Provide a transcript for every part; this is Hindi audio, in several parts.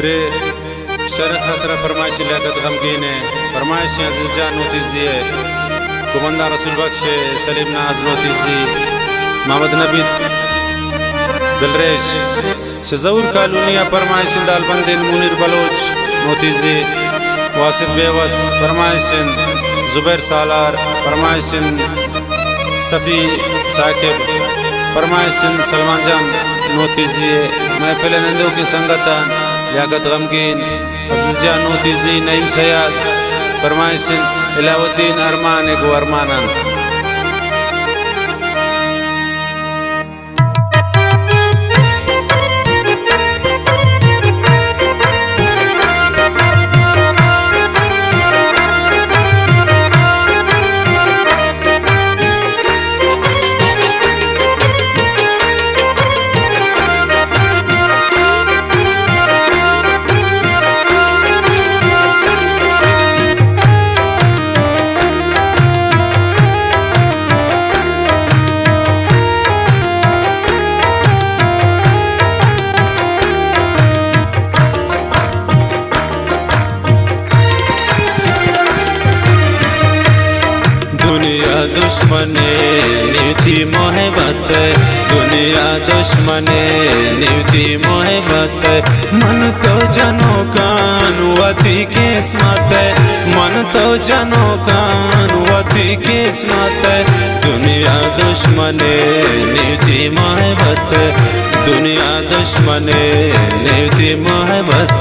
प्रे शरत खतरा फरमाइश लियाकत गमगीन है फरमाइश अज़ीज़ा नोतीजी है कुमंदा रसूल बख्श सलीम नाज नोतीजी मोहम्मद नबी दिलरेश शजौर कालूनिया फरमाइश दालबंदिन मुनीर बलोच नोतीजी वासिफ बेवस फरमाइश जुबैर सालार फरमाइश सफ़ी साकिब फरमाइश सलमान जान नोतीजी महफिल नंदों की संगता लियाकत गमगीन अज़ीज़ा नोतीजी नईम सयाद फरमाइश इलाउद्दीन अरमान एगो अरमानन दुनिया दुश्मने नीति मोहब्बत दुनिया दुश्मने नीति मोहब्बत मन तो जनो कान वती किस्मत मन तो जनो कान वती किस्मत दुनिया दुश्मने नीति मोहब्बत दुनिया दुश्मने नीति मोहब्बत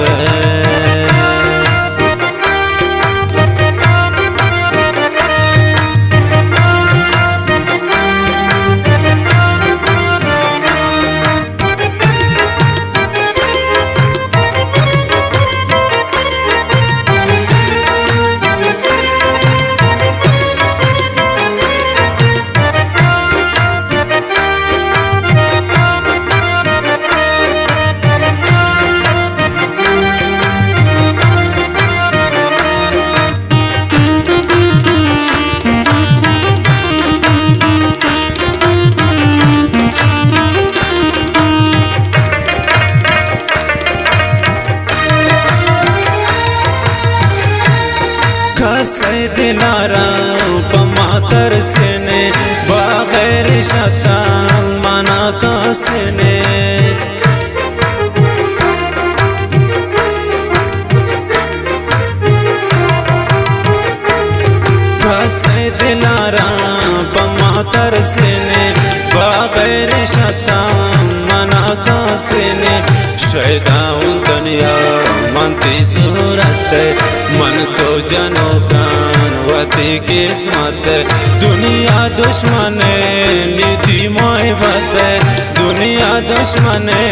कसे दिलारा पमातर सेने बगैर शतान मना कसने कसे दिलारा पमातर सेने बगैर शतान मना कसने शैतान दुनिया मनती सूरत मन तो जनो कान वती किस्मत दुनिया दुश्मने नीति मोहब्बत दुनिया दुश्मने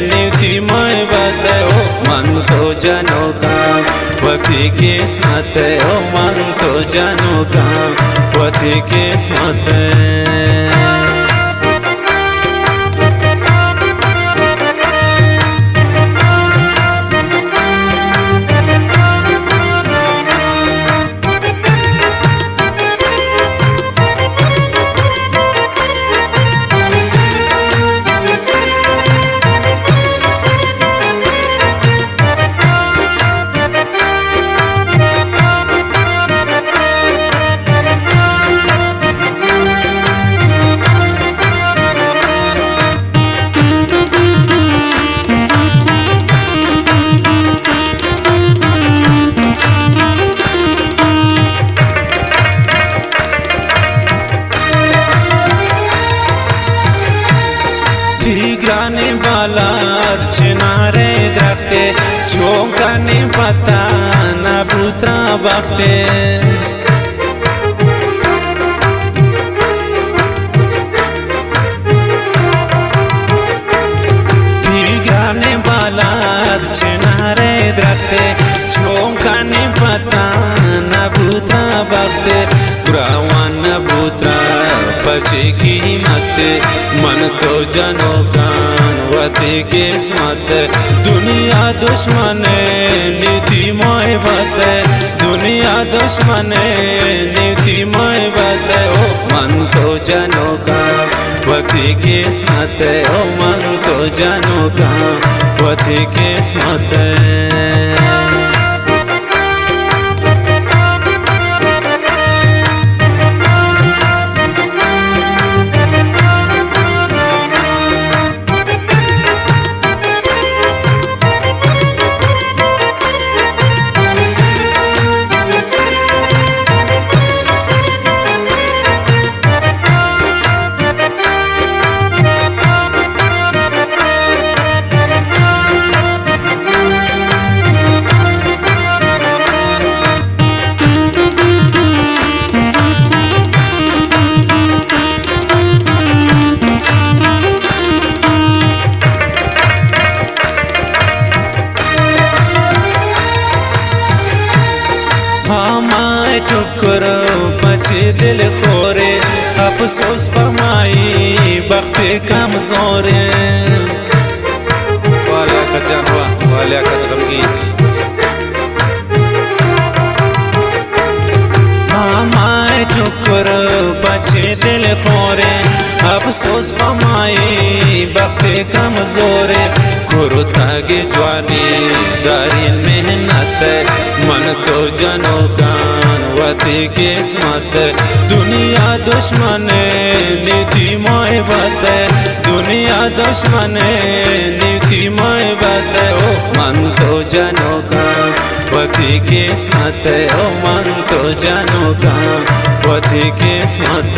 नीति मोहब्बत ओ मन तो जनो कान वती किस्मत ओ मन तो जनो कान वती किस्मत ग्राने बालाद चिनारे द्रखते चौंकाने पता न भूता बखते ग्राने बालाद चिनारे द्रखते चौंकाने पता न भूता बखते पुरावान भूता बचे कीमत मन तो जनो कान वती किस्मत दुनिया दुश्मने नीति मोहब्बत दुनिया दुश्मने नीति मोहब्बत ओ मन तो जनो कान वती किस्मत है ओ मन तो जानो कहाँ वती किस्मत है। हमारे टुकड़ो बचे दिल खोरे अफसोस पमाई वक्त कमजोरे वालिया का जानवा वालिया का गमगीन। हमारे टुकड़ो बचे दिल खोरे अफसोस पमाई वक्त कमजोरे खुरो तागे जवानी दारिन मेहनत मन तो जनो कान वती किस्मत दुनिया दुश्मन नीति मोए बात दुनिया दुश्मन नीति मोए बात ओ मन तो जनो कान वती किस्मत ओ मन तो जनो कान वती किस्मत।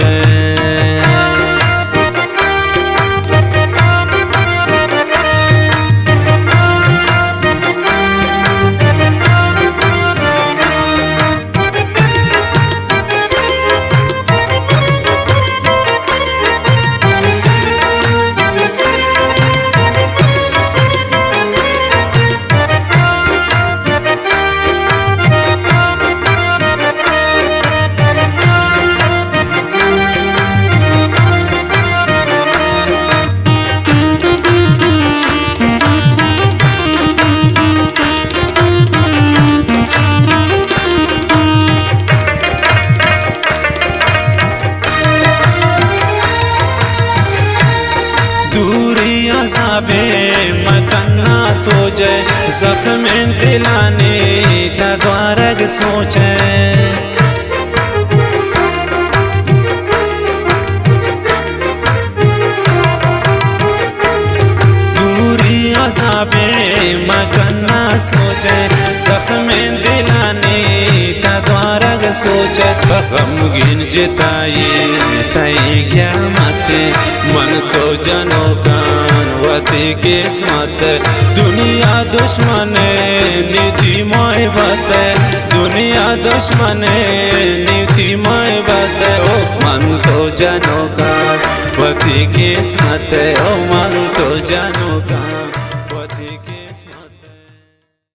दूरी अज़ाबे मकन्ना सोचे जख्म दिलाने तद्वारग सोचे दूरी अज़ाबे मकन्ना सोचे जख्म दिलाने तद्वारग सोचे गमगीन जिताई तई क्या मत मन तो जनो कान वती किस्मत दुनिया दुश्मन नीति मोए बात दुनिया दुश्मन नीति मोए बात ओ मन तो जनो कान वती किस्मत ओ मन तो जनो कान।